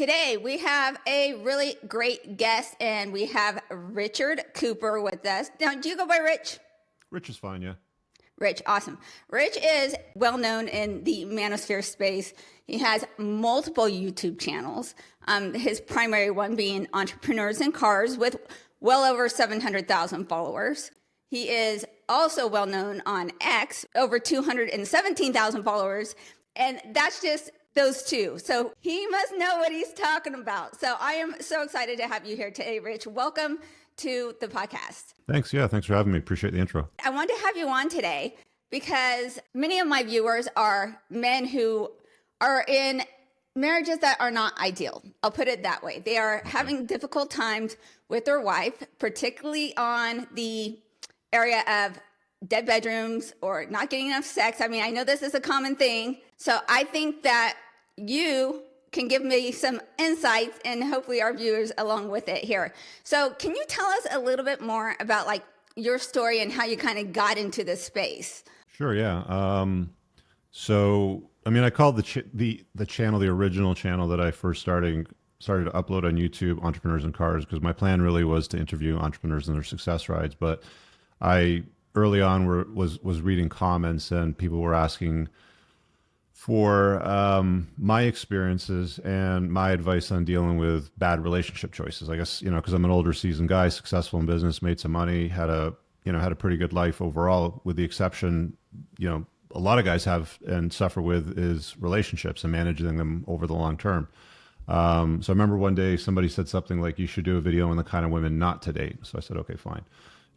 Today, we have a really great guest, and we have Richard Cooper with us. Now, do you go by Rich? Rich is fine, yeah. Rich, awesome. Rich is well known in the manosphere space. He has multiple YouTube channels, his primary one being Entrepreneurs in Cars with well over 700,000 followers. He is also well known on X, over 217,000 followers, and that's just those two. So he must know what he's talking about. So I am so excited to have you here today, Rich. Welcome to the podcast. Thanks. Yeah, thanks for having me. Appreciate the intro. I wanted to have you on today because many of my viewers are men who are in marriages that are not ideal. I'll put it that way. They are having difficult times with their wife, particularly on the area of dead bedrooms or not getting enough sex. I mean, I know this is a common thing. So I think that you can give me some insights and hopefully our viewers along with it here. So can you tell us a little bit more about like your story and how you kind of got into this space? Sure, yeah. So, I mean, I called the channel, the original channel that I first started to upload on YouTube, Entrepreneurs in Cars, because my plan really was to interview entrepreneurs and their success rides. But I early on was reading comments and people were asking for my experiences and my advice on dealing with bad relationship choices. I guess, because I'm an older seasoned guy, successful in business, made some money, had a pretty good life overall, with the exception, a lot of guys have and suffer with is relationships and managing them over the long term. So I remember one day somebody said something like, you should do a video on the kind of women not to date. So I said, okay, fine.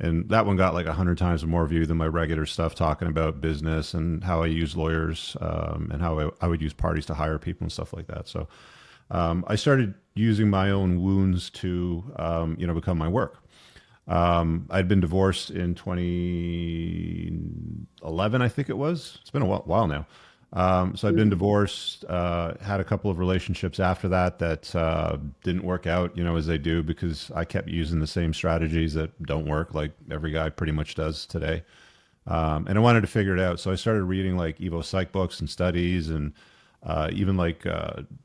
And that one got like 100 times more view than my regular stuff, talking about business and how I use lawyers and how I would use parties to hire people and stuff like that. So I started using my own wounds to, become my work. I'd been divorced in 2011, I think it was. It's been a while now. So I'd been divorced, had a couple of relationships after that didn't work out, as they do, because I kept using the same strategies that don't work, like every guy pretty much does today. And I wanted to figure it out. So I started reading like Evo Psych books and studies and even like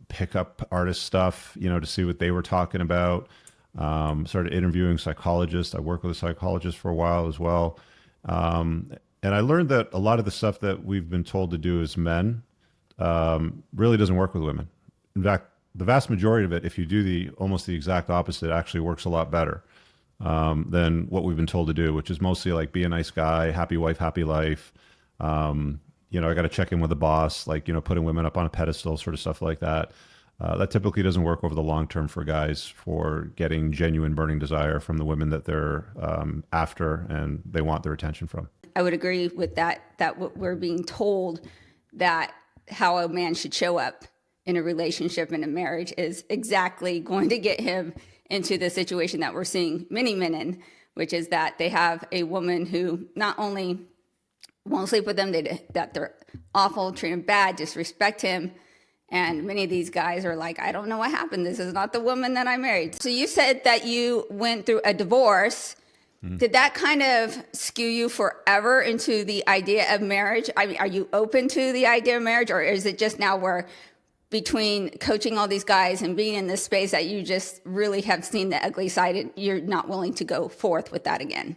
pickup artist stuff, to see what they were talking about. Started interviewing psychologists. I worked with a psychologist for a while as well. And I learned that a lot of the stuff that we've been told to do as men really doesn't work with women. In fact, the vast majority of it, if you do almost the exact opposite, actually works a lot better than what we've been told to do, which is mostly like be a nice guy, happy wife, happy life. I got to check in with the boss, like, putting women up on a pedestal, sort of stuff like that. That typically doesn't work over the long term for guys for getting genuine burning desire from the women that they're after and they want their attention from. I would agree with that what we're being told that how a man should show up in a relationship and a marriage is exactly going to get him into the situation that we're seeing many men in, which is that they have a woman who not only won't sleep with them, that they're awful, treat him bad, disrespect him. And many of these guys are like, I don't know what happened. This is not the woman that I married. So you said that you went through a divorce. Did that kind of skew you forever into the idea of marriage? I mean, are you open to the idea of marriage, or is it just now where between coaching all these guys and being in this space that you just really have seen the ugly side and you're not willing to go forth with that again?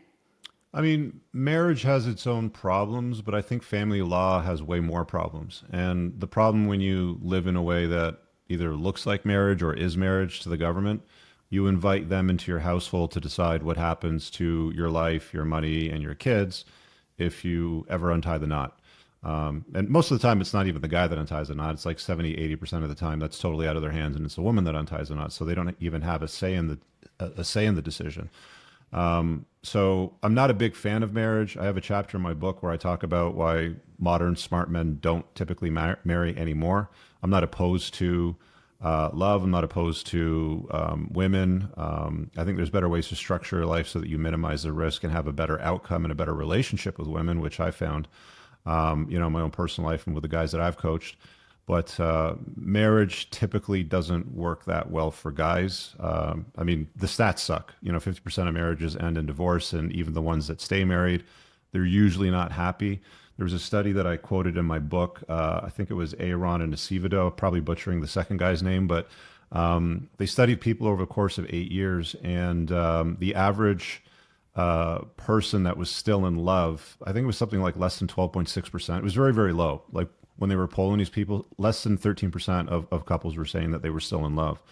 I mean, marriage has its own problems, but I think family law has way more problems. And the problem when you live in a way that either looks like marriage or is marriage to the government, you invite them into your household to decide what happens to your life, your money, and your kids if you ever untie the knot. And most of the time, it's not even the guy that unties the knot. It's like 70, 80% of the time that's totally out of their hands, and it's the woman that unties the knot. So they don't even have a say in the decision. So I'm not a big fan of marriage. I have a chapter in my book where I talk about why modern smart men don't typically marry anymore. I'm not opposed to love. I'm not opposed to women. I think there's better ways to structure your life so that you minimize the risk and have a better outcome and a better relationship with women, which I found, in my own personal life and with the guys that I've coached. But marriage typically doesn't work that well for guys. I mean, the stats suck. 50% of marriages end in divorce, and even the ones that stay married, they're usually not happy. There was a study that I quoted in my book. I think it was Aaron and Acevedo, probably butchering the second guy's name, but They studied people over the course of 8 years, and the average person that was still in love, I think it was something like less than 12.6%. It was very, very low. Like when they were polling these people, less than 13% of couples were saying that they were still in love.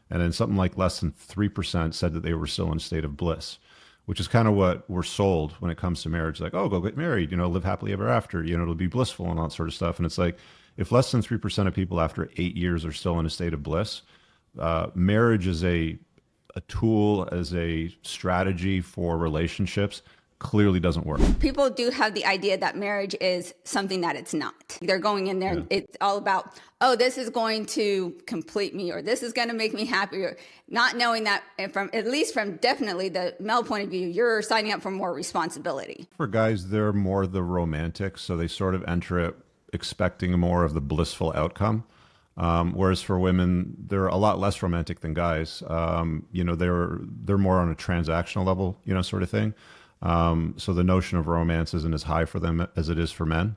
And then something like less than 3% said that they were still in a state of bliss, which is kind of what we're sold when it comes to marriage. Like, oh, go get married, live happily ever after, it'll be blissful and all that sort of stuff. And it's like, if less than 3% of people after 8 years are still in a state of bliss, marriage is a tool, as a strategy for relationships, clearly doesn't work. People do have the idea that marriage is something that it's not. They're going in there, it's all about, oh, this is going to complete me, or this is going to make me happy, or not knowing that from, at least from definitely the male point of view, you're signing up for more responsibility. For guys, they're more the romantic, so they sort of enter it expecting more of the blissful outcome. Whereas for women, they're a lot less romantic than guys. They're more on a transactional level, sort of thing. So the notion of romance isn't as high for them as it is for men.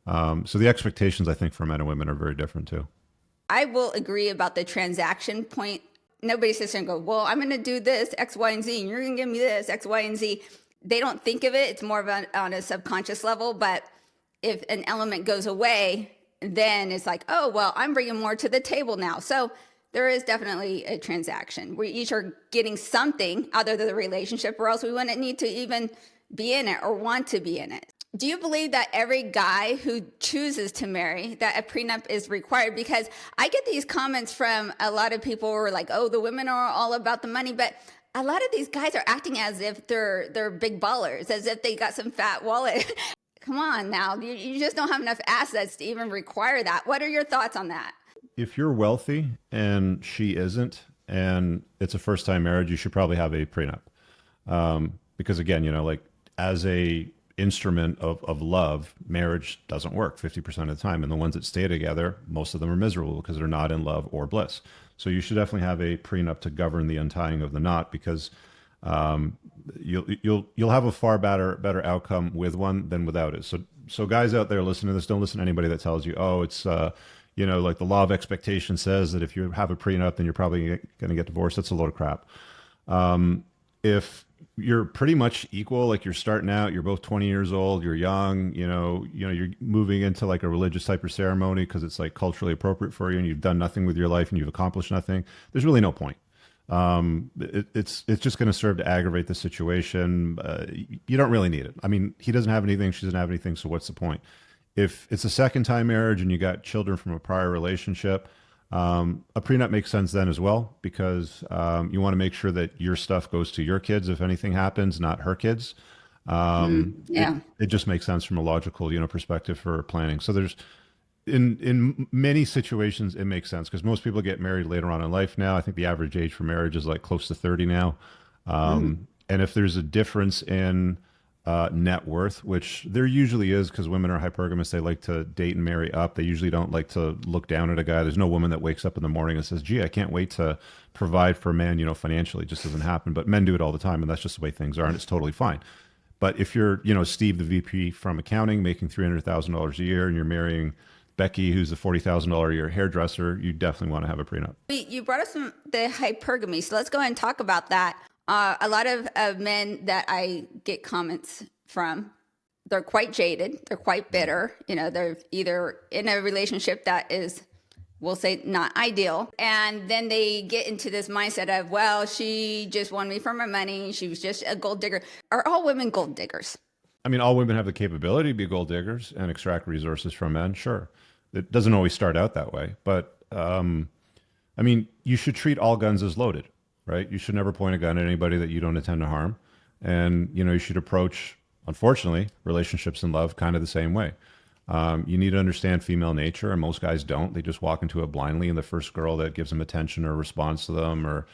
So the expectations, I think, for men and women are very different too. I will agree about the transaction point. Nobody sits there and go, well, I'm going to do this, X, Y, and Z, and you're going to give me this, X, Y, and Z. They don't think of it. It's more of on a subconscious level. But if an element goes away, then it's like, oh, well, I'm bringing more to the table now. So there is definitely a transaction. We each are getting something out of the relationship, or else we wouldn't need to even be in it or want to be in it. Do you believe that every guy who chooses to marry, that a prenup is required? Because I get these comments from a lot of people who are like, oh, the women are all about the money. But a lot of these guys are acting as if they're big ballers, as if they got some fat wallet. Come on now, you just don't have enough assets to even require that. What are your thoughts on that? If you're wealthy and she isn't, and it's a first-time marriage, you should probably have a prenup. Because again, like as a instrument of love, marriage doesn't work 50% of the time. And the ones that stay together, most of them are miserable because they're not in love or bliss. So you should definitely have a prenup to govern the untying of the knot, because you'll have a far better outcome with one than without it. So guys out there listening to this, don't listen to anybody that tells you, oh, it's like the law of expectation says that if you have a prenup, then you're probably going to get divorced. That's a load of crap. If you're pretty much equal, like you're starting out, you're both 20 years old, you're young, you're moving into like a religious type of ceremony because it's like culturally appropriate for you, and you've done nothing with your life and you've accomplished nothing, there's really no point. It's just going to serve to aggravate the situation. You don't really need it. I mean, he doesn't have anything, she doesn't have anything, so what's the point? If it's a second time marriage and you got children from a prior relationship, a prenup makes sense then as well, because you want to make sure that your stuff goes to your kids if anything happens, not her kids. It just makes sense from a logical, perspective for planning. So there's in many situations it makes sense, because most people get married later on in life now. I think the average age for marriage is like close to 30 now. And if there's a difference in net worth, which there usually is, because women are hypergamous, they like to date and marry up. They usually don't like to look down at a guy. There's no woman that wakes up in the morning and says, gee, I can't wait to provide for a man, financially. It just doesn't happen. But men do it all the time, and that's just the way things are, and it's totally fine. But if you're, Steve, the VP from accounting, making $300,000 a year, and you're marrying Becky, who's a $40,000 a year hairdresser, you definitely want to have a prenup. You brought us the hypergamy, so let's go ahead and talk about that. A lot of men that I get comments from, they're quite jaded, they're quite bitter. They're either in a relationship that is, we'll say, not ideal, and then they get into this mindset of, well, she just won me for my money, she was just a gold digger. Are all women gold diggers? I mean, all women have the capability to be gold diggers and extract resources from men, sure. It doesn't always start out that way, but you should treat all guns as loaded, right? You should never point a gun at anybody that you don't intend to harm. And, you should approach, unfortunately, relationships and love kind of the same way. You need to understand female nature, and most guys don't. They just walk into it blindly, and the first girl that gives them attention or responds to them or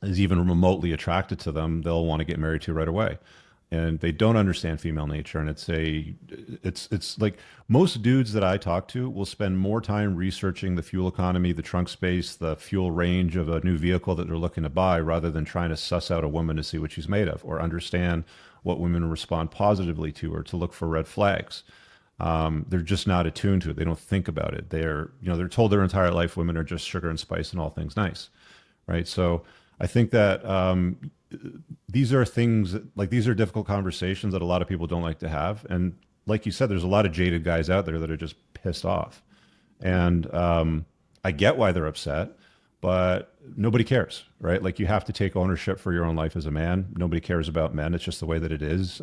is even remotely attracted to them, they'll want to get married to right away. And they don't understand female nature. And it's like most dudes that I talk to will spend more time researching the fuel economy, the trunk space, the fuel range of a new vehicle that they're looking to buy, rather than trying to suss out a woman to see what she's made of, or understand what women respond positively to, or to look for red flags. They're just not attuned to it. They don't think about it. They're told their entire life women are just sugar and spice and all things nice, right? So I think that these are things these are difficult conversations that a lot of people don't like to have. And like you said, there's a lot of jaded guys out there that are just pissed off. And I get why they're upset, but nobody cares, right? Like you have to take ownership for your own life as a man. Nobody cares about men. It's just the way that it is.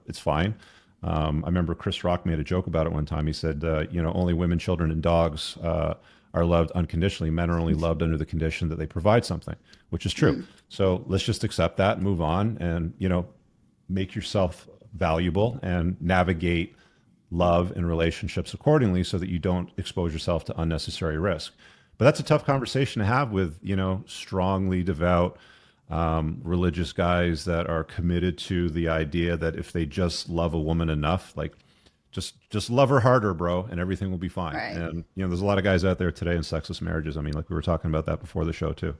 It's fine. I remember Chris Rock made a joke about it one time. He said, only women, children, and dogs are loved unconditionally. Men are only loved under the condition that they provide something, which is true. So let's just accept that and move on and, make yourself valuable and navigate love and relationships accordingly so that you don't expose yourself to unnecessary risk. But that's a tough conversation to have with, strongly devout, religious guys that are committed to the idea that if they just love a woman enough, like just love her harder, bro, and everything will be fine. Right. And, there's a lot of guys out there today in sexless marriages. I mean, like we were talking about that before the show too.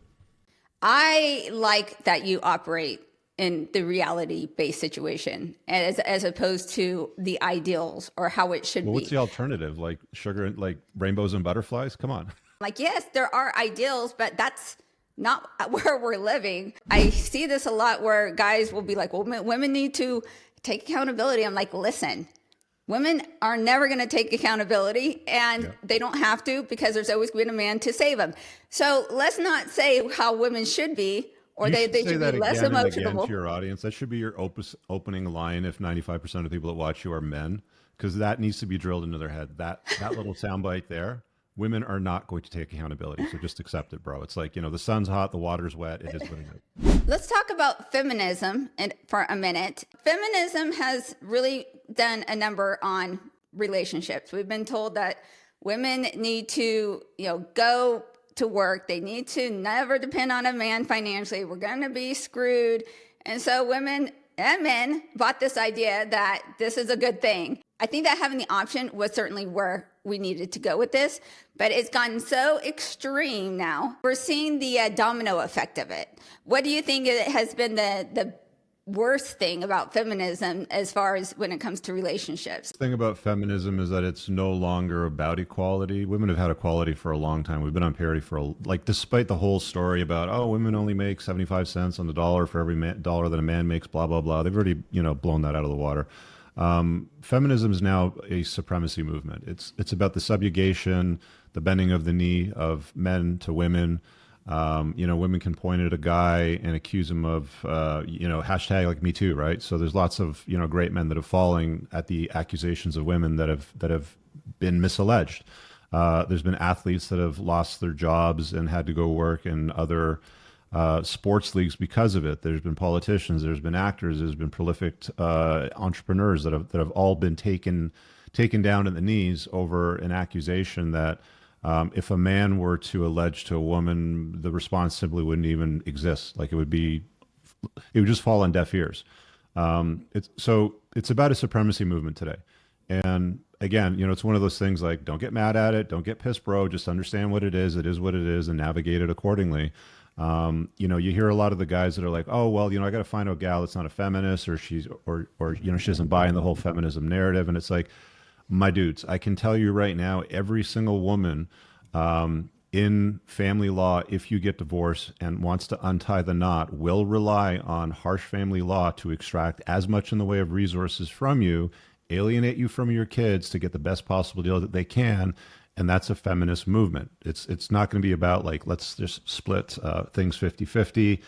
I like that you operate in the reality-based situation as opposed to the ideals or how it should be. What's the alternative? Like sugar, like rainbows and butterflies? Come on. Like, yes, there are ideals, but that's not where we're living. I see this a lot where guys will be like, well, women need to take accountability. I'm like, listen, women are never going to take accountability, and they don't have to because there's always been a man to save them. So let's not say how women should be, or they should be less emotional. Again to your audience. That should be your opening line if 95% of the people that watch you are men, because that needs to be drilled into their head. That little soundbite there. Women are not going to take accountability, so just accept it, bro. It's like, the sun's hot, the water's wet, it is what it is. Let's talk about feminism for a minute. Feminism has really done a number on relationships. We've been told that women need to, go to work. They need to never depend on a man financially. We're going to be screwed. And so women and men bought this idea that this is a good thing. I think that having the option was certainly where we needed to go with this, but it's gotten so extreme now. We're seeing the domino effect of it. What do you think has been the worst thing about feminism as far as when it comes to relationships? The thing about feminism is that it's no longer about equality. Women have had equality for a long time. We've been on parity despite the whole story about, women only make 75 cents on the dollar for every dollar that a man makes, blah, blah, blah. They've already, blown that out of the water. Feminism is now a supremacy movement. It's about the subjugation, the bending of the knee of men to women. Women can point at a guy and accuse him of, hashtag like Me Too, right? So there's lots of, great men that have fallen at the accusations of women that have been misalleged. There's been athletes that have lost their jobs and had to go work in other sports leagues because of it. There's been politicians, there's been actors, there's been prolific entrepreneurs that have all been taken down at the knees over an accusation that if a man were to allege to a woman, the response simply wouldn't even exist. Like it would just fall on deaf ears. It's about a supremacy movement today. And again, it's one of those things like, don't get mad at it. Don't get pissed, bro. Just understand what it is. It is what it is, and navigate it accordingly. You hear a lot of the guys that are like, oh, well, I got to find a gal that's not a feminist, or she doesn't buy in the whole feminism narrative. And it's like, my dudes, I can tell you right now, every single woman in family law, if you get divorced and wants to untie the knot, will rely on harsh family law to extract as much in the way of resources from you, alienate you from your kids to get the best possible deal that they can. And that's a feminist movement. It's not going to be about like, let's just split things 50-50,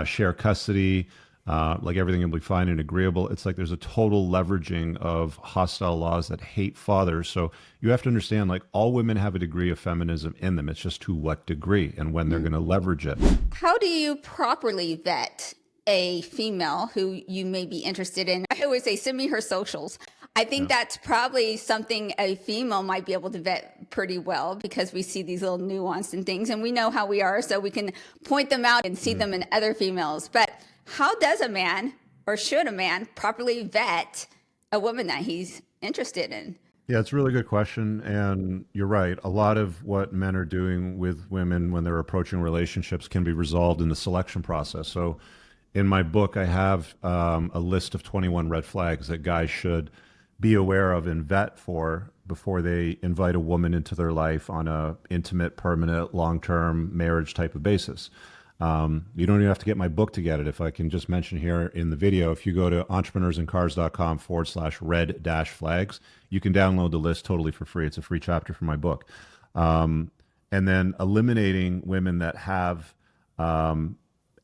share custody, like everything will be fine and agreeable. It's like there's a total leveraging of hostile laws that hate fathers. So you have to understand, like, all women have a degree of feminism in them. It's just to what degree and when they're going to leverage it. How do you properly vet a female who you may be interested in? I always say, send me her socials. I think that's probably something a female might be able to vet pretty well, because we see these little nuanced and things, and we know how we are, so we can point them out and see them in other females. But how does a man, or should a man, properly vet a woman that he's interested in? Yeah, it's a really good question. And you're right. A lot of what men are doing with women when they're approaching relationships can be resolved in the selection process. So in my book, I have a list of 21 red flags that guys should be aware of and vet for before they invite a woman into their life on a intimate, permanent, long-term marriage type of basis. You don't even have to get my book to get it. If I can just mention here in the video, if you go to entrepreneursandcars.com/red-flags, you can download the list totally for free. It's a free chapter from my book. And then eliminating women that have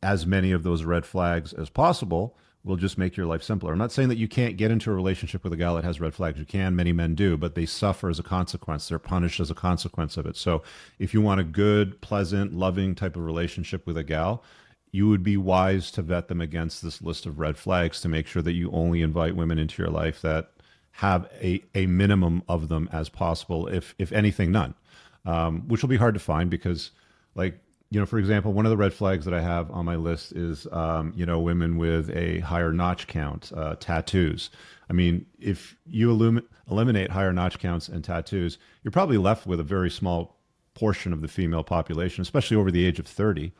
as many of those red flags as possible will just make your life simpler. I'm not saying that you can't get into a relationship with a gal that has red flags. You can, many men do, but they suffer as a consequence. They're punished as a consequence of it. So if you want a good, pleasant, loving type of relationship with a gal, you would be wise to vet them against this list of red flags to make sure that you only invite women into your life that have a minimum of them as possible, if anything, none, which will be hard to find because, like, for example, one of the red flags that I have on my list is, women with a higher notch count, tattoos. I mean, if you eliminate higher notch counts and tattoos, you're probably left with a very small portion of the female population, especially over the age of 30.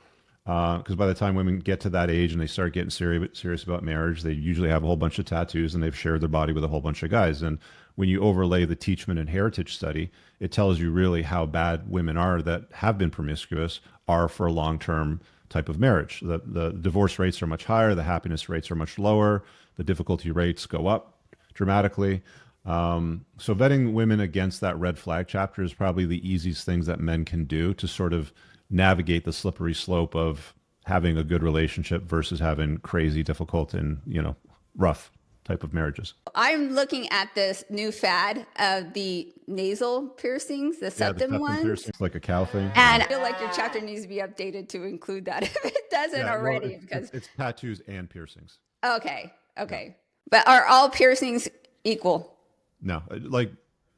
Because by the time women get to that age and they start getting serious about marriage, they usually have a whole bunch of tattoos and they've shared their body with a whole bunch of guys. And when you overlay the Teachman and Heritage study, it tells you really how bad women are that have been promiscuous are for a long-term type of marriage. The divorce rates are much higher. The happiness rates are much lower. The difficulty rates go up dramatically. So vetting women against that red flag chapter is probably the easiest things that men can do to sort of navigate the slippery slope of having a good relationship versus having crazy, difficult, and rough type of marriages. I'm looking at this new fad of the nasal piercings, the septum ones. Piercings, like a cow thing. And I feel like your chapter needs to be updated to include that if it doesn't already. Because it's tattoos and piercings. Okay. But are all piercings equal? No, like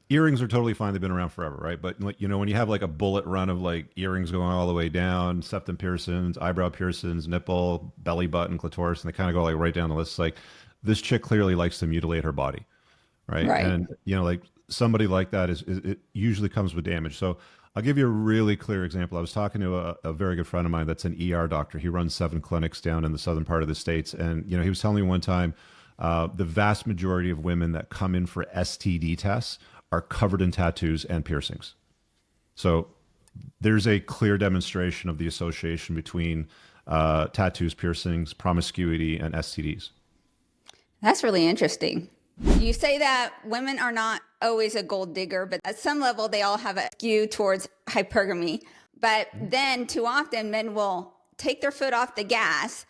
earrings are totally fine. They've been around forever, right? But when you have like a bullet run of like earrings going all the way down, septum piercings, eyebrow piercings, nipple, belly button, clitoris, and they kind of go like right down the list. Like, this chick clearly likes to mutilate her body, right? And like somebody like that it usually comes with damage. So I'll give you a really clear example. I was talking to a very good friend of mine that's an ER doctor. He runs 7 clinics down in the southern part of the States, and he was telling me one time the vast majority of women that come in for STD tests are covered in tattoos and piercings. So there's a clear demonstration of the association between tattoos, piercings, promiscuity, and STDs. That's really interesting. You say that women are not always a gold digger, but at some level they all have a skew towards hypergamy. But then too often men will take their foot off the gas,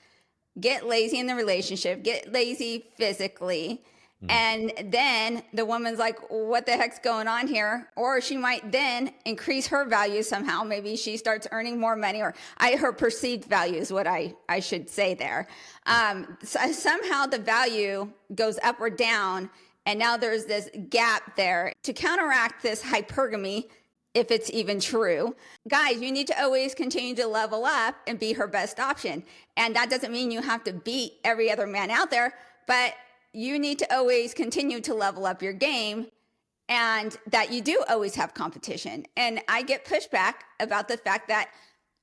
get lazy in the relationship, get lazy physically, and then the woman's like, what the heck's going on here? Or she might then increase her value somehow. Maybe she starts earning more money, or her perceived value is what I should say there. So somehow the value goes up or down, and now there's this gap there. To counteract this hypergamy, if it's even true, guys, you need to always continue to level up and be her best option. And that doesn't mean you have to beat every other man out there, but you need to always continue to level up your game, and that you do always have competition. And I get pushback about the fact that,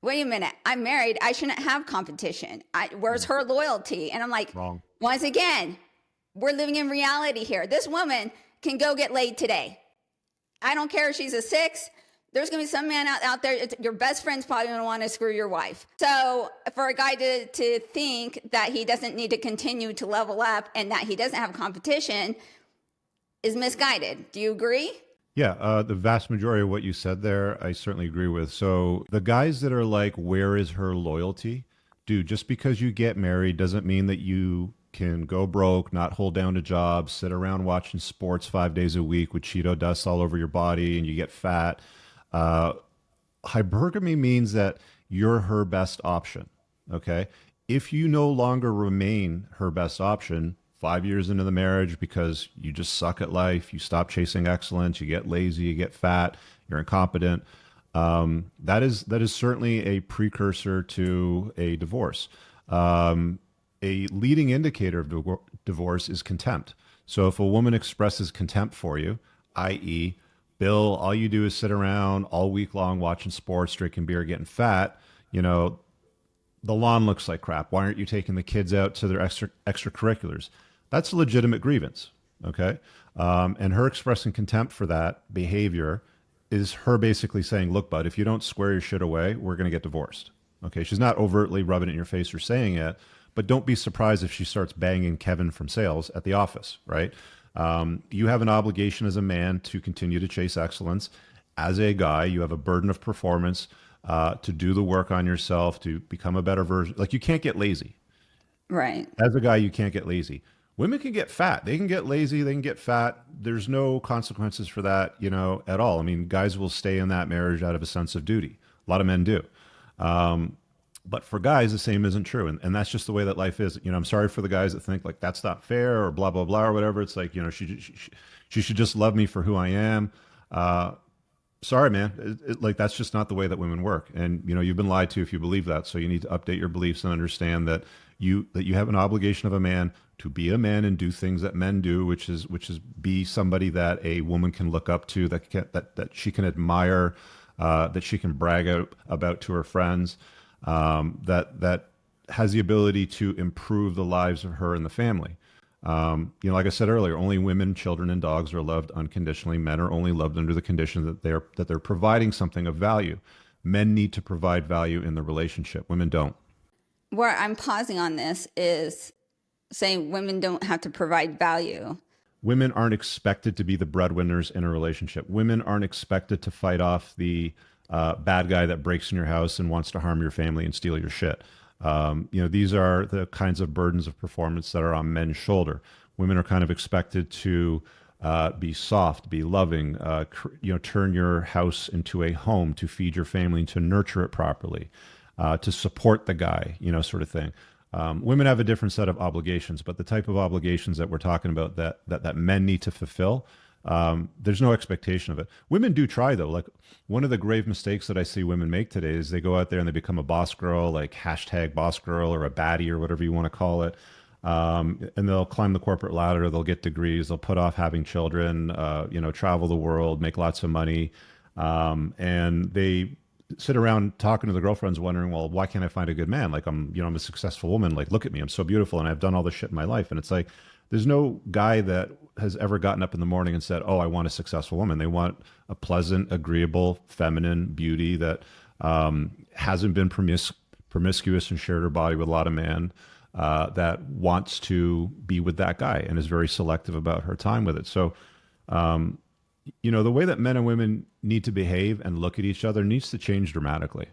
wait a minute, I'm married, I shouldn't have competition. Where's her loyalty? And I'm like, wrong. Once again, we're living in reality here. This woman can go get laid today. I don't care if she's a 6. There's going to be some man out there, your best friend's probably going to want to screw your wife. So for a guy to think that he doesn't need to continue to level up and that he doesn't have competition is misguided. Do you agree? Yeah, the vast majority of what you said there, I certainly agree with. So the guys that are like, where is her loyalty? Dude, just because you get married doesn't mean that you can go broke, not hold down a job, sit around watching sports 5 days a week with Cheeto dust all over your body and you get fat. Hypergamy means that you're her best option. Okay. If you no longer remain her best option 5 years into the marriage because you just suck at life, you stop chasing excellence, you get lazy, you get fat, you're incompetent, that is certainly a precursor to a divorce. A leading indicator of divorce is contempt. So if a woman expresses contempt for you, i.e., Bill, all you do is sit around all week long watching sports, drinking beer, getting fat, the lawn looks like crap. Why aren't you taking the kids out to their extracurriculars? That's a legitimate grievance. Okay. And her expressing contempt for that behavior is her basically saying, look, bud, if you don't square your shit away, we're going to get divorced. Okay. She's not overtly rubbing it in your face or saying it, but don't be surprised if she starts banging Kevin from sales at the office, right? You have an obligation as a man to continue to chase excellence. As a guy, you have a burden of performance to do the work on yourself, to become a better version. Like, you can't get lazy. Right. As a guy, you can't get lazy. Women can get fat. They can get lazy. They can get fat. There's no consequences for that, at all. I mean, guys will stay in that marriage out of a sense of duty. A lot of men do. But for guys, the same isn't true. And that's just the way that life is. I'm sorry for the guys that think like that's not fair or blah, blah, blah, or whatever. It's like, she should just love me for who I am. Sorry, man. Like, that's just not the way that women work. And, you've been lied to if you believe that. So you need to update your beliefs and understand that you have an obligation of a man to be a man and do things that men do, which is be somebody that a woman can look up to, that she can admire, that she can brag about to her friends, that has the ability to improve the lives of her and the family. Like I said earlier, only women, children, and dogs are loved unconditionally. Men are only loved under the condition that they're providing something of value. Men need to provide value in the relationship. Women don't. Where I'm pausing on this is saying women don't have to provide value. Women aren't expected to be the breadwinners in a relationship. Women aren't expected to fight off the bad guy that breaks in your house and wants to harm your family and steal your shit. These are the kinds of burdens of performance that are on men's shoulder. Women are kind of expected to be soft, be loving, turn your house into a home, to feed your family, to nurture it properly, to support the guy, sort of thing. Women have a different set of obligations, but the type of obligations that we're talking about that men need to fulfill, there's no expectation of it. Women do try, though. Like, one of the grave mistakes that I see women make today is they go out there and they become a boss girl, like hashtag boss girl or a baddie or whatever you want to call it. And they'll climb the corporate ladder. They'll get degrees. They'll put off having children, travel the world, make lots of money. And they sit around talking to their girlfriends wondering, well, why can't I find a good man? Like, I'm a successful woman. Like, look at me. I'm so beautiful. And I've done all this shit in my life. And it's like, there's no guy that has ever gotten up in the morning and said, oh, I want a successful woman. They want a pleasant, agreeable, feminine beauty that hasn't been promiscuous and shared her body with a lot of men, that wants to be with that guy and is very selective about her time with it. So, the way that men and women need to behave and look at each other needs to change dramatically.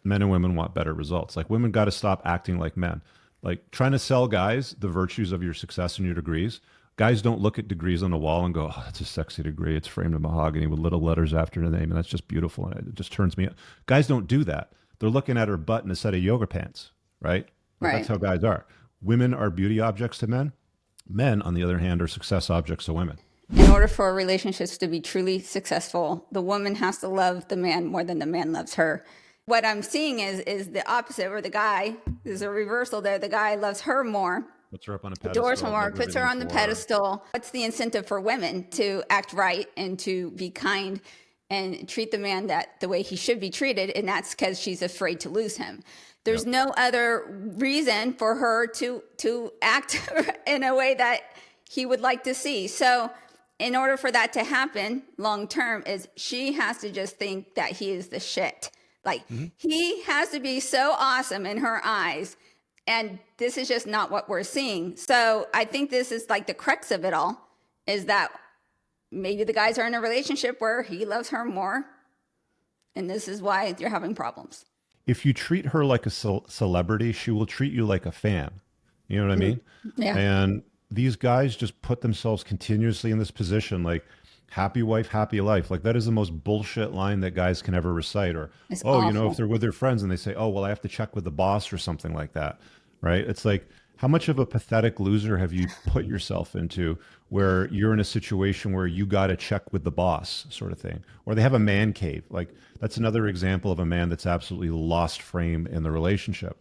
Men and women want better results. Like, women got to stop acting like men. Like, trying to sell guys the virtues of your success and your degrees. Guys don't look at degrees on the wall and go, oh, that's a sexy degree. It's framed in mahogany with little letters after the name, and that's just beautiful, and it just turns me on. Guys don't do that. They're looking at her butt in a set of yoga pants, right? Right. That's how guys are. Women are beauty objects to men. Men, on the other hand, are success objects to women. In order for relationships to be truly successful, the woman has to love the man more than the man loves her. What I'm seeing is the opposite, where the guy, there's a reversal there. The guy loves her more, Puts her up on a pedestal. adores her more, puts her on the pedestal. What's the incentive for women to act right and to be kind and treat the man the way he should be treated? And that's because she's afraid to lose him. There's no other reason for her to act in a way that he would like to see. So in order for that to happen long term, is she has to just think that he is the shit. Like, he has to be so awesome in her eyes. And this is just not what we're seeing. So I think this is like the crux of it all, is that maybe the guys are in a relationship where he loves her more. And this is why you're having problems. If you treat her like a celebrity, she will treat you like a fan. You know what I mean? Yeah. And these guys just put themselves continuously in this position, like, happy wife, happy life. Like, that is the most bullshit line that guys can ever recite. Or, It's oh, awful. if they're with their friends and they say, oh, well, I have to check with the boss or something like that, right? It's like, how much of a pathetic loser have you put yourself into where you're in a situation where you got to check with the boss, sort of thing? Or they have a man cave. Like, that's another example of a man that's absolutely lost frame in the relationship.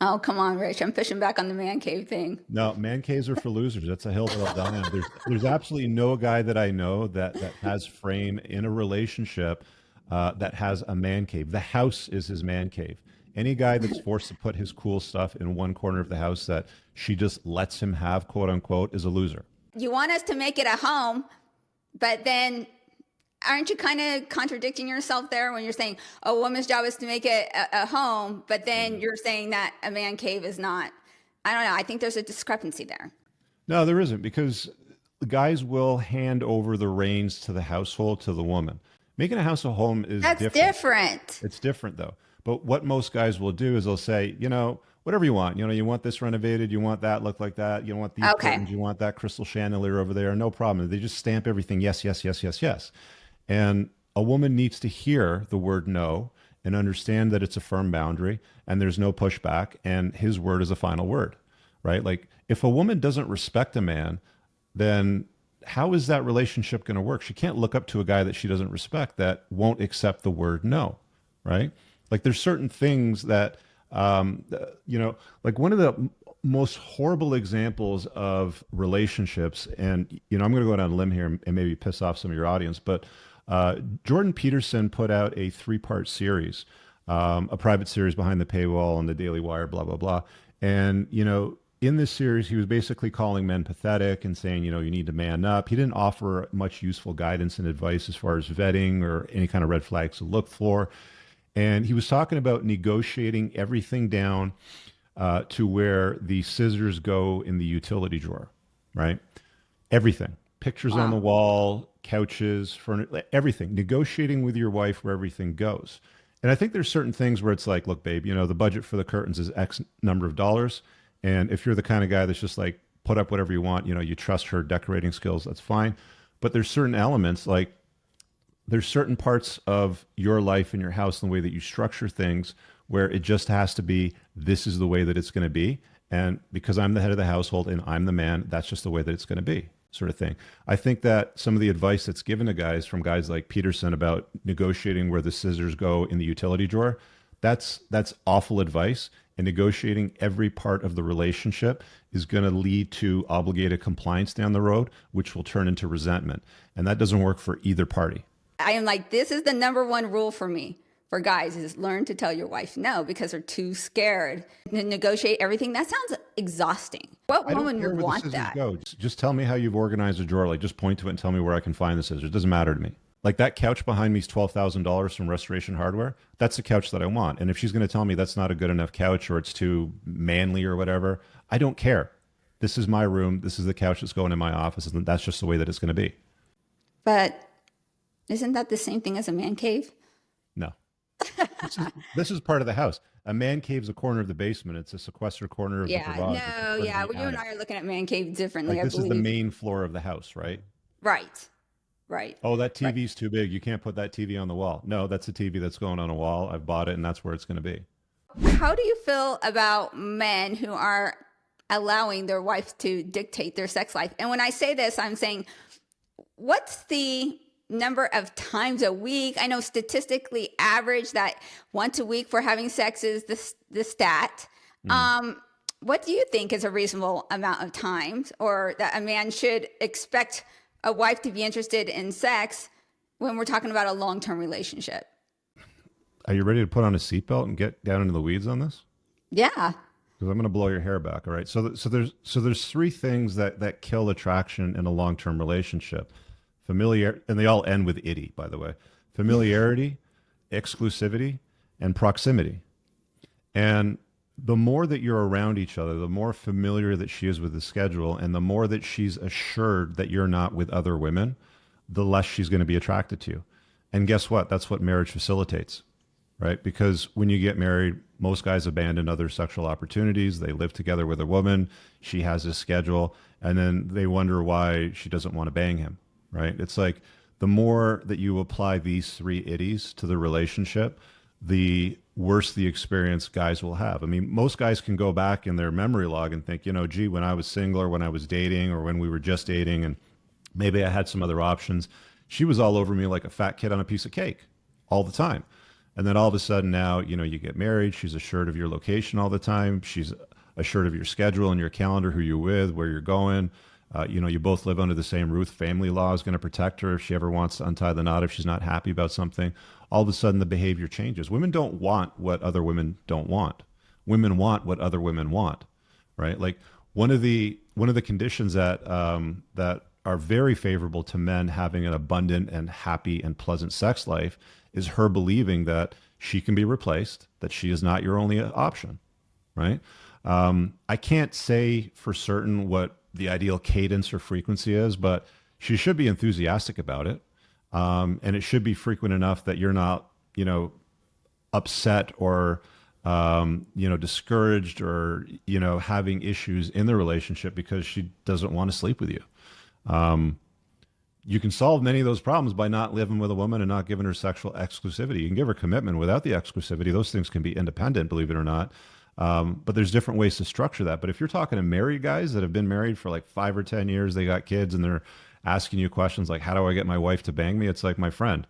Oh, come on, Rich. I'm pushing back on the man cave thing. No, man caves are for losers. That's a hill that I'll die on. There's absolutely no guy that I know that has frame in a relationship that has a man cave. The house is his man cave. Any guy that's forced to put his cool stuff in one corner of the house that she just lets him have, quote unquote, is a loser. You want us to make it a home, but then aren't you kind of contradicting yourself there when you're saying a woman's job is to make it a home, but then you're saying that a man cave is not? I don't know. I think there's a discrepancy there. No, there isn't, because the guys will hand over the reins to the household to the woman. Making a house a home is That's different. It's different though. But what most guys will do is they'll say, whatever you want. You want this renovated, you want that look like that, you want these curtains, you want that crystal chandelier over there, no problem. They just stamp everything yes, yes, yes, yes, yes. And a woman needs to hear the word no and understand that it's a firm boundary and there's no pushback and his word is a final word, right? Like if a woman doesn't respect a man, then how is that relationship going to work? She can't look up to a guy that she doesn't respect that won't accept the word no, right? Like there's certain things that, like one of the most horrible examples of relationships, and, I'm going to go down a limb here and maybe piss off some of your audience, but Jordan Peterson put out a 3-part series, a private series behind the paywall on the Daily Wire, blah, blah, blah. And, in this series, he was basically calling men pathetic and saying, you need to man up. He didn't offer much useful guidance and advice as far as vetting or any kind of red flags to look for. And he was talking about negotiating everything down to where the scissors go in the utility drawer, right? Everything. Pictures on the wall, couches, furniture, everything. Negotiating with your wife where everything goes. And I think there's certain things where it's like, look, babe, the budget for the curtains is X number of dollars. And if you're the kind of guy that's just like, put up whatever you want, you trust her decorating skills, that's fine. But there's certain elements, like there's certain parts of your life and your house and the way that you structure things where it just has to be, this is the way that it's going to be. And because I'm the head of the household and I'm the man, that's just the way that it's going to be, sort of thing. I think that some of the advice that's given to guys from guys like Peterson about negotiating where the scissors go in the utility drawer, that's awful advice. And negotiating every part of the relationship is going to lead to obligated compliance down the road, which will turn into resentment. And that doesn't work for either party. I am like, this is the number one rule for me, for guys, is learn to tell your wife no, because they're too scared to negotiate everything. That sounds exhausting. What woman would want that? Go. Just tell me how you've organized a drawer. Like, just point to it and tell me where I can find the scissors. It doesn't matter to me. Like that couch behind me is $12,000 from Restoration Hardware. That's the couch that I want. And if she's going to tell me that's not a good enough couch or it's too manly or whatever, I don't care. This is my room. This is the couch that's going in my office. And that's just the way that it's going to be. But isn't that the same thing as a man cave? No. This is part of the house. A man cave's a corner of the basement. It's a sequestered corner of the garage. Well, you and I are looking at man cave differently. Like this is the main floor of the house, right? Right. Oh, that TV's too big. You can't put that TV on the wall. No, that's a TV that's going on a wall. I've bought it, and that's where it's going to be. How do you feel about men who are allowing their wife to dictate their sex life? And when I say this, I'm saying, what's the number of times a week? I know statistically average that once a week for having sex is the stat. What do you think is a reasonable amount of times, or that a man should expect a wife to be interested in sex when we're talking about a long-term relationship? Are you ready to put on a seatbelt and get down into the weeds on this? Yeah. Because I'm going to blow your hair back. All right. So there's 3 things that kill attraction in a long-term relationship. Familiar, and they all end with itty, by the way. Familiarity, exclusivity, and proximity. And the more that you're around each other, the more familiar that she is with the schedule, and the more that she's assured that you're not with other women, the less she's going to be attracted to you. And guess what? That's what marriage facilitates, right? Because when you get married, most guys abandon other sexual opportunities. They live together with a woman. She has a schedule, and then they wonder why she doesn't want to bang him, right? It's like the more that you apply these 3 itties to the relationship, the worse the experience guys will have. I mean, most guys can go back in their memory log and think, gee, when I was single or when I was dating or when we were just dating and maybe I had some other options, she was all over me like a fat kid on a piece of cake all the time. And then all of a sudden now, you get married, she's assured of your location all the time. She's assured of your schedule and your calendar, who you're with, where you're going. You both live under the same roof. Family law is going to protect her if she ever wants to untie the knot, if she's not happy about something. All of a sudden, the behavior changes. Women don't want what other women don't want. Women want what other women want, right? Like one of the conditions that that are very favorable to men having an abundant and happy and pleasant sex life is her believing that she can be replaced, that she is not your only option, right? I can't say for certain what the ideal cadence or frequency is, but she should be enthusiastic about it. And it should be frequent enough that you're not, upset or, discouraged or, having issues in the relationship because she doesn't want to sleep with you. You can solve many of those problems by not living with a woman and not giving her sexual exclusivity. You can give her commitment without the exclusivity. Those things can be independent, believe it or not. But there's different ways to structure that. But if you're talking to married guys that have been married for like 5 or 10 years, they got kids and they're asking you questions like, how do I get my wife to bang me? It's like, my friend,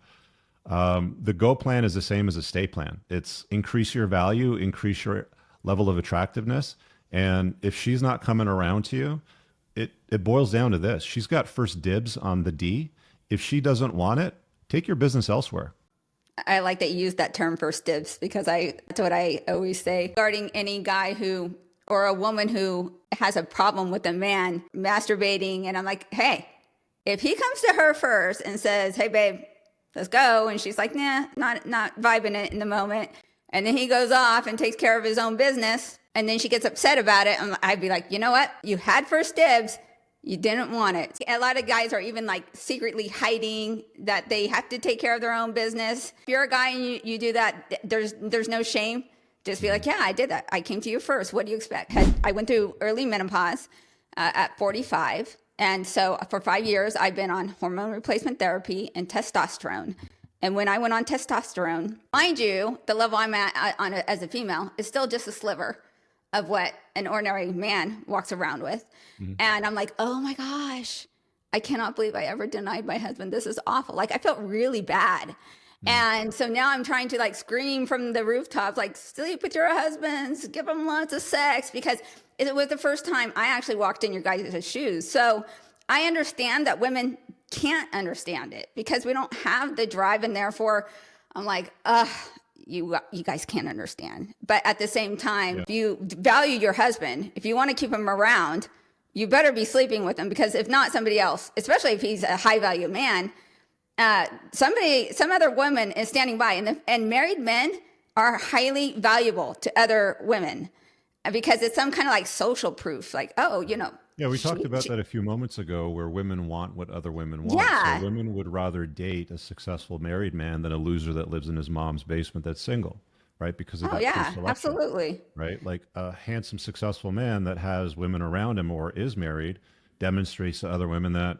the go plan is the same as a stay plan. It's increase your value, increase your level of attractiveness. And if she's not coming around to you, it boils down to this. She's got first dibs on the D. If she doesn't want it, take your business elsewhere. I like that you use that term first dibs because that's what I always say regarding any guy who or a woman who has a problem with a man masturbating. And I'm like, hey, if he comes to her first and says, hey, babe, let's go. And she's like, nah, not vibing it in the moment. And then he goes off and takes care of his own business. And then she gets upset about it. And I'd be like, you know what? You had first dibs. You didn't want it. A lot of guys are even like secretly hiding that they have to take care of their own business. If you're a guy and you do that, there's no shame. Just be like, yeah, I did that. I came to you first. What do you expect? I went through early menopause at 45. And so for 5 years, I've been on hormone replacement therapy and testosterone. And when I went on testosterone, mind you, the level I'm at on as a female is still just a sliver of what an ordinary man walks around with. Mm-hmm. And I'm like, oh my gosh, I cannot believe I ever denied my husband. This is awful. Like, I felt really bad. Mm-hmm. And so now I'm trying to like scream from the rooftops, like, sleep with your husbands, give them lots of sex, because it was the first time I actually walked in your guys' shoes. So I understand that women can't understand it because we don't have the drive, and therefore I'm like, you guys can't understand. But at the same time, if you value your husband, if you want to keep him around, you better be sleeping with him, because if not, somebody else, especially if he's a high value man, some other woman is standing by, and married men are highly valuable to other women because it's some kind of like social proof, like, oh, Yeah, we talked about that a few moments ago, where women want what other women want. Yeah. So women would rather date a successful married man than a loser that lives in his mom's basement that's single, right? Because of that pre-selection, absolutely. right? Like a handsome, successful man that has women around him or is married demonstrates to other women that,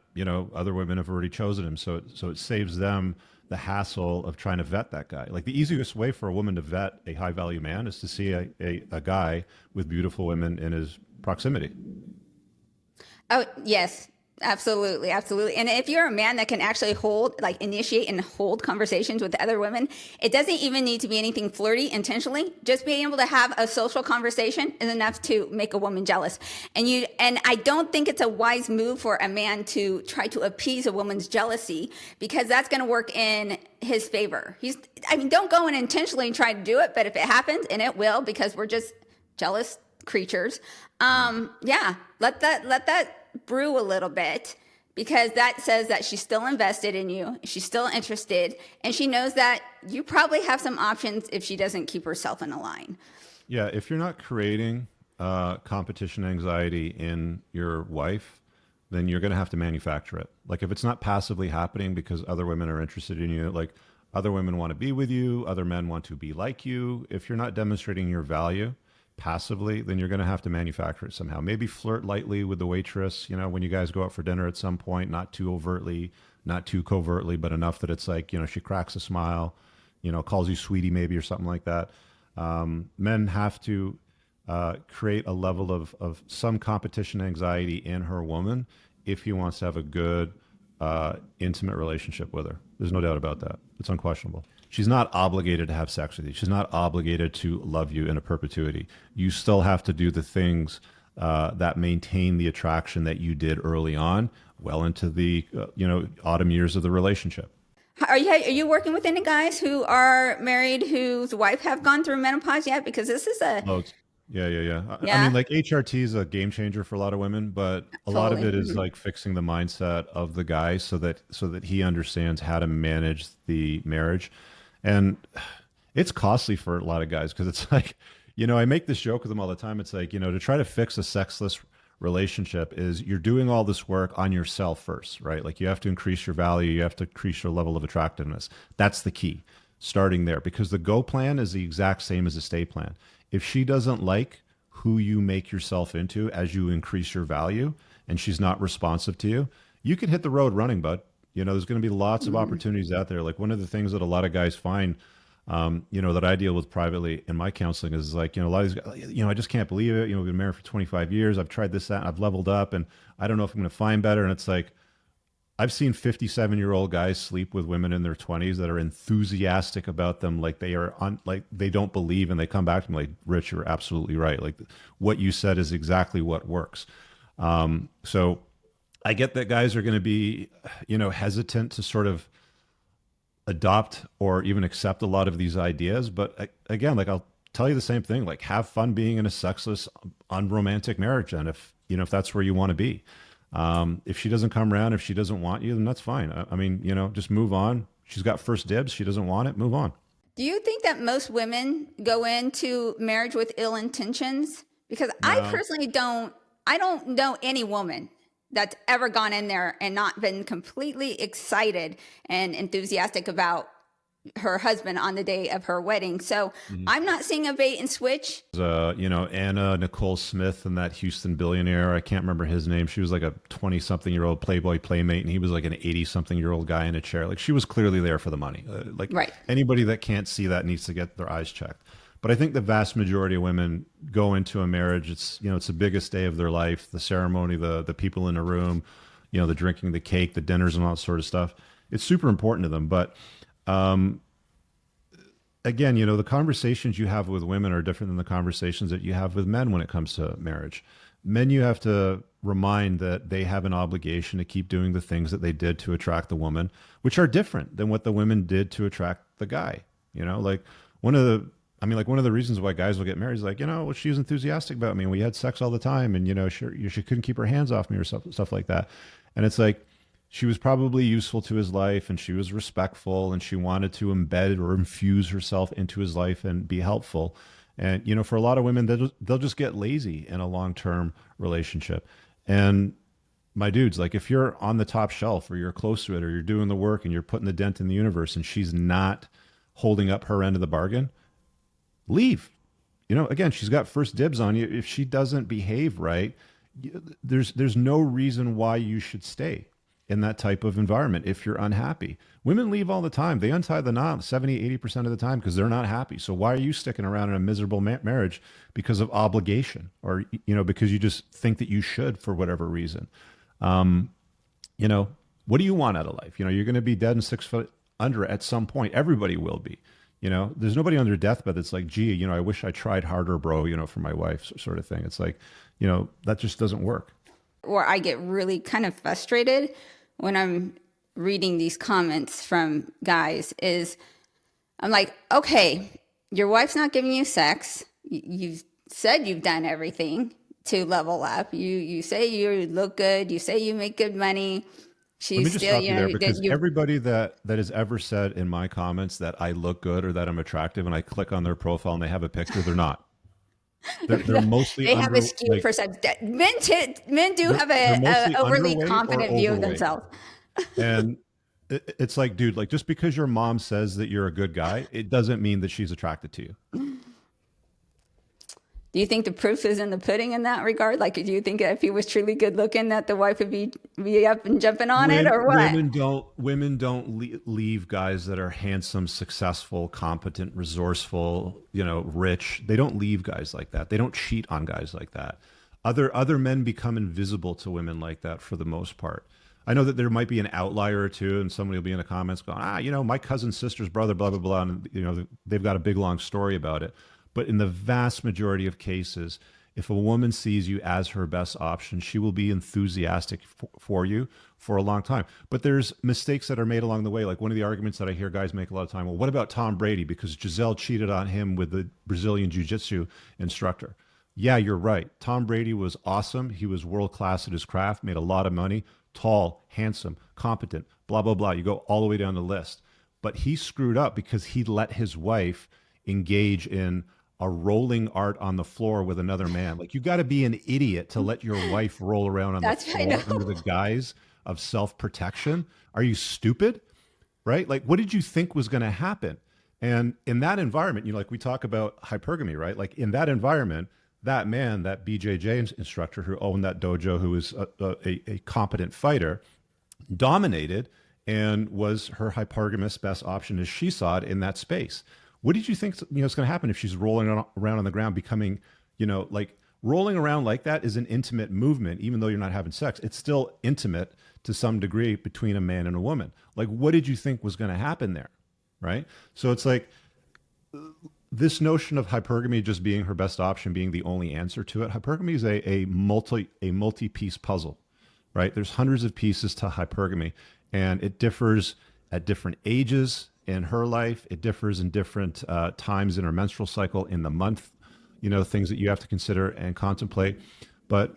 other women have already chosen him. So it saves them the hassle of trying to vet that guy. Like, the easiest way for a woman to vet a high value man is to see a guy with beautiful women in his proximity. Oh, yes, absolutely. Absolutely. And if you're a man that can actually initiate and hold conversations with other women, it doesn't even need to be anything flirty intentionally. Just being able to have a social conversation is enough to make a woman jealous. And I don't think it's a wise move for a man to try to appease a woman's jealousy, because that's going to work in his favor. Don't go and intentionally try to do it, but if it happens, and it will, because we're just jealous creatures, let that brew a little bit, because that says that she's still invested in you, she's still interested, and she knows that you probably have some options if she doesn't keep herself in a line. Yeah, if you're not creating competition anxiety in your wife, then you're going to have to manufacture it. Like, if it's not passively happening because other women are interested in you, like other women want to be with you, other men want to be like you, if you're not demonstrating your value passively, then you're going to have to manufacture it somehow. Maybe flirt lightly with the waitress, when you guys go out for dinner at some point, not too overtly, not too covertly, but enough that it's like, she cracks a smile, calls you sweetie maybe, or something like that. Men have to create a level of some competition anxiety in her woman if he wants to have a good, intimate relationship with her. There's no doubt about that. It's unquestionable. She's not obligated to have sex with you. She's not obligated to love you in a perpetuity. You still have to do the things that maintain the attraction that you did early on, well into the autumn years of the relationship. Are you working with any guys who are married whose wife have gone through menopause yet? Because this is Loads. Yeah. I Yeah, mean, like HRT is a game changer for a lot of women, but a lot of totally. it is Mhm. like fixing the mindset of the guy so that he understands how to manage the marriage. And it's costly for a lot of guys because it's like, I make this joke with them all the time. It's like, to try to fix a sexless relationship is you're doing all this work on yourself first, right? Like you have to increase your value, you have to increase your level of attractiveness. That's the key, starting there, because the go plan is the exact same as the stay plan. If she doesn't like who you make yourself into as you increase your value and she's not responsive to you, you can hit the road running, bud. There's going to be lots of Mhm. opportunities out there. Like one of the things that a lot of guys find, that I deal with privately in my counseling is like, a lot of these guys, I just can't believe it. We've been married for 25 years. I've tried this, that, and I've leveled up and I don't know if I'm going to find better. And it's like, I've seen 57-year-old guys sleep with women in their 20s that are enthusiastic about them, like they are on, like they don't believe, and they come back to me like, Rich, you're absolutely right. Like what you said is exactly what works. So I get that guys are going to be, hesitant to sort of adopt or even accept a lot of these ideas. But again, like I'll tell you the same thing, like have fun being in a sexless, unromantic marriage. And if that's where you want to be, if she doesn't come around, if she doesn't want you, then that's fine. I mean, just move on. She's got first dibs. She doesn't want it. Move on. Do you think that most women go into marriage with ill intentions? Because I No. personally don't, I don't know any woman that's ever gone in there and not been completely excited and enthusiastic about her husband on the day of her wedding. So I'm not seeing a bait and switch. Anna Nicole Smith and that Houston billionaire. I can't remember his name. She was like a 20-something-year-old Playboy playmate, and he was like an 80-something-year-old guy in a chair. Like she was clearly there for the money. Like Right. anybody that can't see that needs to get their eyes checked. But I think the vast majority of women go into a marriage. It's the biggest day of their life. The ceremony, the people in the room, the drinking, the cake, the dinners, and all that sort of stuff. It's super important to them. But again, the conversations you have with women are different than the conversations that you have with men when it comes to marriage. Men, you have to remind that they have an obligation to keep doing the things that they did to attract the woman, which are different than what the women did to attract the guy. Like one of the reasons why guys will get married is like, well, she was enthusiastic about me and we had sex all the time and, she couldn't keep her hands off me or stuff like that. And it's like, she was probably useful to his life and she was respectful and she wanted to embed or infuse herself into his life and be helpful. And, for a lot of women, they'll just get lazy in a long-term relationship. And my dudes, like if you're on the top shelf or you're close to it or you're doing the work and you're putting the dent in the universe and she's not holding up her end of the bargain, leave. Again, she's got first dibs on you. If she doesn't behave right, there's no reason why you should stay in that type of environment if you're unhappy. Women leave all the time. They untie the knot 70, 80% of the time because they're not happy. So why are you sticking around in a miserable marriage because of obligation or, because you just think that you should for whatever reason? Um, you know, what do you want out of life? You're going to be dead and 6 foot under at some point. Everybody will be. There's nobody on their deathbed that's like, gee, I wish I tried harder, bro, for my wife, sort of thing. It's like, that just doesn't work. Or I get really kind of frustrated when I'm reading these comments from guys is I'm like, okay, your wife's not giving you sex. You've said you've done everything to level up. You say you look good. You say you make good money. Let me She's just still, stop you there that because you. everybody that has ever said in my comments that I look good or that I'm attractive and I click on their profile and they have a picture, they're not. They're mostly They have a under skewed like perception. Men do have they're a mostly overly underweight or confident view of overweight. themselves. And it's like, dude, like just because your mom says that you're a good guy, it doesn't mean that she's attracted to you. Do you think the proof is in the pudding in that regard? Like, do you think if he was truly good looking, that the wife would be up and jumping on it, or what? Women don't leave guys that are handsome, successful, competent, resourceful, rich. They don't leave guys like that. They don't cheat on guys like that. Other men become invisible to women like that for the most part. I know that there might be an outlier or two, and somebody will be in the comments going, my cousin's sister's brother, blah blah blah, and they've got a big long story about it. But in the vast majority of cases, if a woman sees you as her best option, she will be enthusiastic for you for a long time. But there's mistakes that are made along the way. Like one of the arguments that I hear guys make a lot of time, well, what about Tom Brady? Because Giselle cheated on him with the Brazilian jiu-jitsu instructor. Yeah, you're right. Tom Brady was awesome. He was world class at his craft, made a lot of money, tall, handsome, competent, blah, blah, blah. You go all the way down the list. But he screwed up because he let his wife engage in a rolling art on the floor with another man. Like, you got to be an idiot to let your wife roll around on the That's I know. floor under the guise of self protection. Are you stupid? Right? Like, what did you think was going to happen? And in that environment, like we talk about hypergamy, right? Like, in that environment, that man, that BJJ instructor who owned that dojo, who was a competent fighter, dominated and was her hypergamous best option as she saw it in that space. What did you think is going to happen if she's rolling around on the ground, becoming, like rolling around like that is an intimate movement, even though you're not having sex. It's still intimate to some degree between a man and a woman. Like, what did you think was going to happen there? Right. So it's like this notion of hypergamy just being her best option, being the only answer to it. Hypergamy is a multi-piece puzzle, right? There's hundreds of pieces to hypergamy, and it differs at different ages in her life. It differs in different times in her menstrual cycle, in the month, things that you have to consider and contemplate. But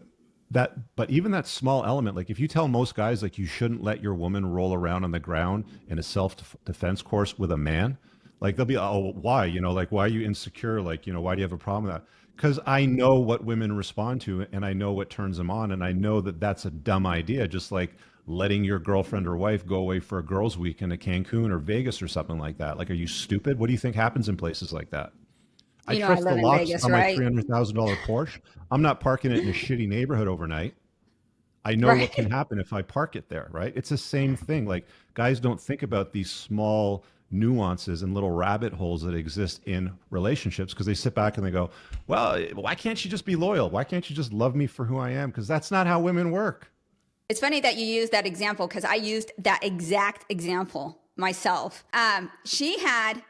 even that small element, like if you tell most guys like you shouldn't let your woman roll around on the ground in a self-defense course with a man, like they'll be, oh, why? Like, why are you insecure? Like, why do you have a problem with that? Because I know what women respond to, and I know what turns them on, and I know that that's a dumb idea. Just like letting your girlfriend or wife go away for a girls' weekend to Cancun or Vegas or something like that. Like, are you stupid? What do you think happens in places like that? I You know, I trust the live in locks Vegas, on my right? $300,000 Porsche. I'm not parking it in a shitty neighborhood overnight. I know what can Right. happen if I park it there, right? It's the same thing. Like, guys don't think about these small nuances and little rabbit holes that exist in relationships because they sit back and they go, well, why can't you just be loyal? Why can't you just love me for who I am? Because that's not how women work. It's funny that you use that example because I used that exact example myself. She had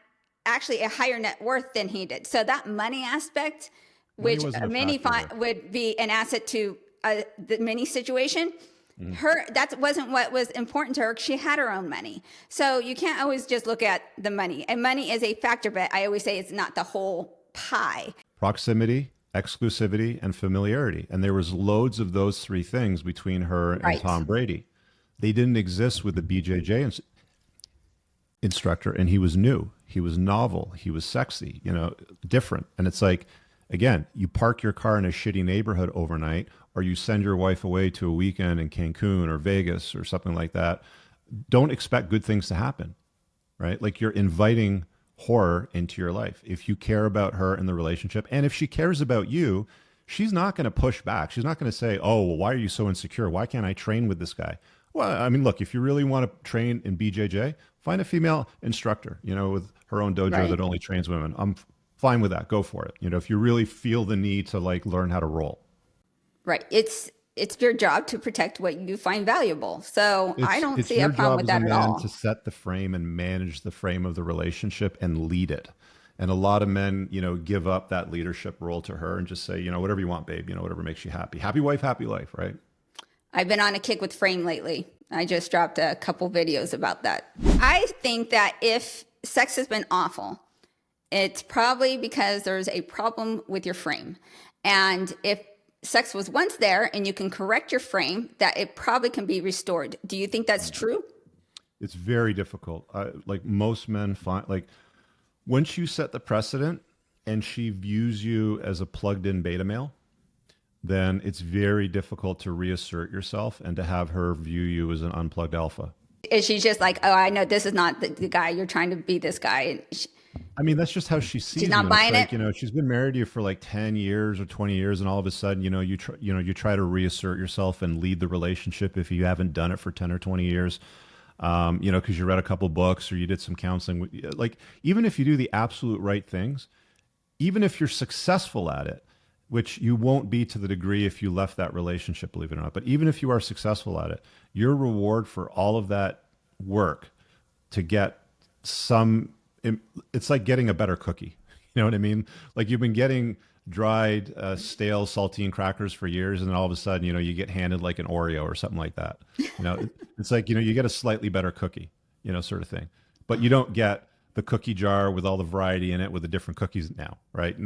actually a higher net worth than he did. So that money aspect, Money which wasn't a many factor there. find would be an asset to the mini situation, Mhm. her that wasn't what was important to her. She had her own money. So you can't always just look at the money. And money is a factor, but I always say it's not the whole pie. Proximity, exclusivity, and familiarity. And there was loads of those three things between her and Right. Tom Brady. They didn't exist with the BJJ instructor, and he was new. He was novel. He was sexy, different. And it's like, again, you park your car in a shitty neighborhood overnight, or you send your wife away to a weekend in Cancun or Vegas or something like that. Don't expect good things to happen, right? Like, you're inviting horror into your life. If you care about her in the relationship, and if she cares about you, she's not going to push back. She's not going to say, oh, well, why are you so insecure? Why can't I train with this guy? Well, I mean, look, if you really want to train in BJJ, find a female instructor, with her own dojo Right. that only trains women. I'm fine with that. Go for it. If you really feel the need to like learn how to roll. Right. It's your job to protect what you find valuable. So I don't It's see a your problem job with as a that at man to all. set the frame and manage the frame of the relationship and lead it. And a lot of men, give up that leadership role to her and just say, whatever you want, babe, whatever makes you happy. Happy wife, happy life, right? I've been on a kick with frame lately. I just dropped a couple videos about that. I think that if sex has been awful, it's probably because there's a problem with your frame. And if sex was once there and you can correct your frame, that it probably can be restored. Do you think that's true? It's very difficult. Like, most men find, like, once you set the precedent and she views you as a plugged in beta male, then it's very difficult to reassert yourself and to have her view you as an unplugged alpha. Is she just like, oh, I know this is not the guy, you're trying to be this guy? And I mean, that's just how she she's sees you. not And it's buying it? like, she's been married to you for like 10 years or 20 years. And all of a sudden, you try to reassert yourself and lead the relationship if you haven't done it for 10 or 20 years. Because you read a couple books or you did some counseling. Like, even if you do the absolute right things, even if you're successful at it, which you won't be to the degree if you left that relationship, believe it or not, but even if you are successful at it, your reward for all of that work to get some, it's like getting a better cookie. You know what I mean? Like, you've been getting dried, stale saltine crackers for years, and then all of a sudden, you get handed like an Oreo or something like that. It's like, you get a slightly better cookie, sort of thing. But you don't get the cookie jar with all the variety in it with the different cookies now, right?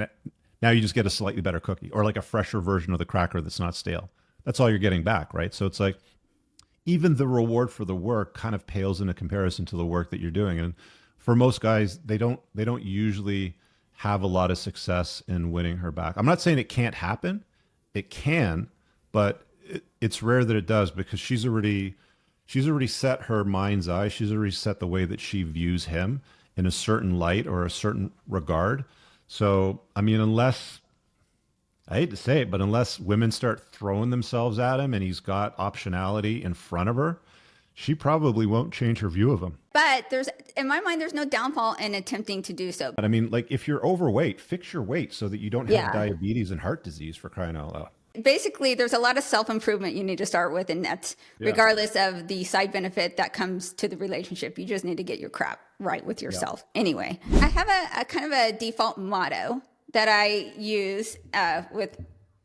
Now you just get a slightly better cookie or like a fresher version of the cracker that's not stale. That's all you're getting back, right? So it's like even the reward for the work kind of pales in a comparison to the work that you're doing. And for most guys, they don't usually have a lot of success in winning her back. I'm not saying it can't happen. It can, but it's rare that it does because she's already set her mind's eye. She's already set the way that she views him in a certain light or a certain regard. So, I mean, unless I hate to say it, but unless women start throwing themselves at him and he's got optionality in front of her, she probably won't change her view of him. But in my mind, there's no downfall in attempting to do so. But I mean, like if you're overweight, fix your weight so that you don't have Yeah. diabetes and heart disease, for crying out loud. Basically, there's a lot of self-improvement you need to start with, and that's regardless of the side benefit that comes to the relationship. You just need to get your crap right with yourself. Anyway, I have a kind of a default motto that I use with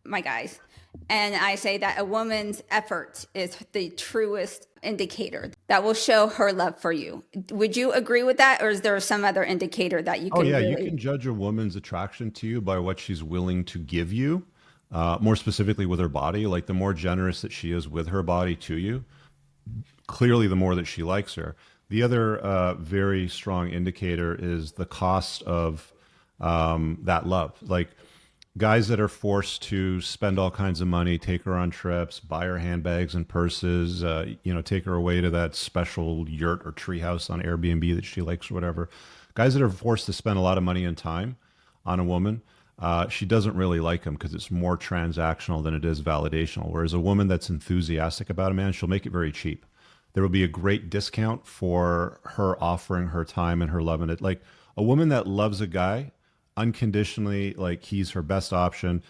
my guys. And I say that a woman's effort is the truest indicator that will show her love for you. Would you agree with that? Or is there some other indicator that you can You can judge a woman's attraction to you by what she's willing to give you, more specifically with her body. Like the more generous that she is with her body to you, clearly the more that she likes her. The other very strong indicator is the cost of that love. Like guys that are forced to spend all kinds of money, take her on trips, buy her handbags and purses, take her away to that special yurt or treehouse on Airbnb that she likes or whatever. Guys that are forced to spend a lot of money and time on a woman, she doesn't really like them because it's more transactional than it is validational. Whereas a woman that's enthusiastic about a man, she'll make it very cheap. There will be a great discount for her offering her time and her love in it. Like a woman that loves a guy unconditionally, like he's her best option.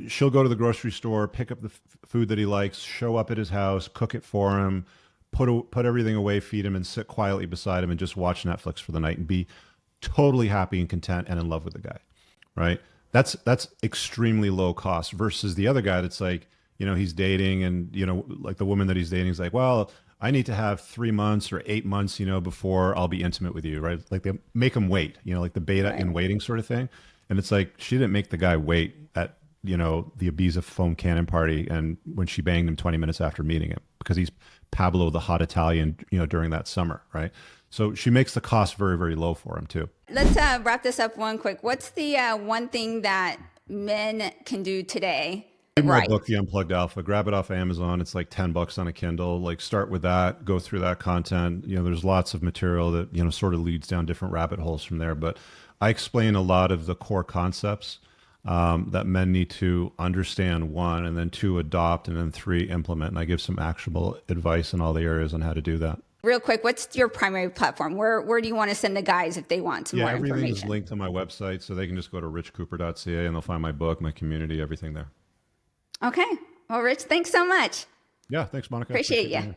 She'll go to the grocery store, pick up the food that he likes, show up at his house, cook it for him, put everything away, feed him, and sit quietly beside him and just watch Netflix for the night and be totally happy and content and in love with the guy, right? That's extremely low cost versus the other guy that's like, he's dating and, like the woman that he's dating is like, well, I need to have 3 months or 8 months, before I'll be intimate with you, right? Like they make him wait, like the beta in waiting sort of thing. And it's like, she didn't make the guy wait at, the Ibiza foam cannon party and when she banged him 20 minutes after meeting him because he's Pablo, the hot Italian, during that summer, right? So she makes the cost very, very low for him too. Let's wrap this up one quick. What's the one thing that men can do today? Read my book, The Unplugged Alpha. Grab it off Amazon. It's like $10 on a Kindle. Like start with that, go through that content. There's lots of material that, sort of leads down different rabbit holes from there. But I explain a lot of the core concepts that men need to understand, one, and then two, adopt, and then three, implement. And I give some actionable advice in all the areas on how to do that. Real quick, what's your primary platform? Where do you want to send the guys if they want some more information? Everything is linked on my website, so they can just go to richcooper.ca and they'll find my book, my community, everything there. Okay. Well, Rich, thanks so much. Yeah, thanks, Monica. Appreciate you.